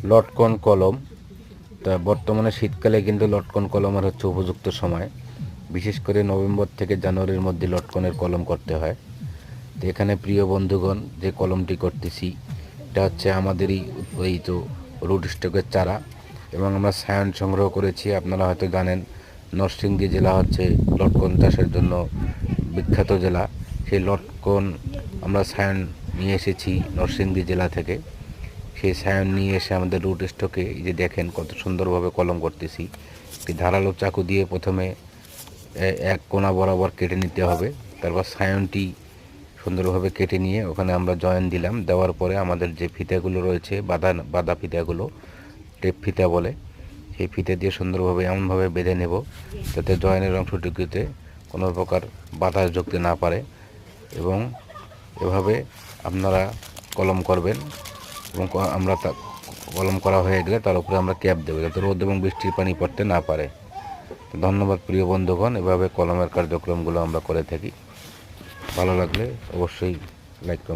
লটকন কলম। তা বর্তমানে শীতকালে কিন্তু লটকন কলমের হচ্ছে উপযুক্ত সময়। বিশেষ করে নভেম্বর থেকে জানুয়ারির মধ্যে লটকনের কলম করতে হয়। তো এখানে প্রিয় বন্ধুগণ, যে কলমটি করতেছি এটা হচ্ছে আমাদেরই উৎপাদিত রুট স্টকের চারা, এবং আমরা সায়ন সংগ্রহ করেছি। আপনারা হয়তো জানেন নরসিংদী জেলা হচ্ছে লটকন চাষের জন্য বিখ্যাত জেলা। সেই লটকন আমরা সায়ন নিয়ে এসেছি নরসিংদী জেলা থেকে। সেই সায়ন নিয়ে এসে আমাদের রুট স্টকে এই যে দেখেন কত সুন্দরভাবে কলম করতেছি। একটি ধারালো চাকু দিয়ে প্রথমে এক কোণা বরাবর কেটে নিতে হবে। তারপর সায়নটি সুন্দরভাবে কেটে নিয়ে ওখানে আমরা জয়েন দিলাম। দেওয়ার পরে আমাদের যে ফিতাগুলো রয়েছে, বাঁধা ফিতাগুলো টেপ ফিতা বলে, সেই ফিতা দিয়ে সুন্দরভাবে এমনভাবে বেঁধে নেব যাতে জয়েনের অংশটুকুতে কোনো প্রকার বাতাস ঢুকতে না পারে। এবং এভাবে আপনারা কলম করবেন। এবং আমরা কলম করা হয়ে গেলে তার উপরে আমরা ক্যাপ দেবো যাতে রোদ এবং বৃষ্টির পানি পড়তে না পারে। ধন্যবাদ প্রিয় বন্ধুগণ, এভাবে কলমের কার্যক্রমগুলো আমরা করে থাকি। ভালো লাগলে অবশ্যই লাইক করুন।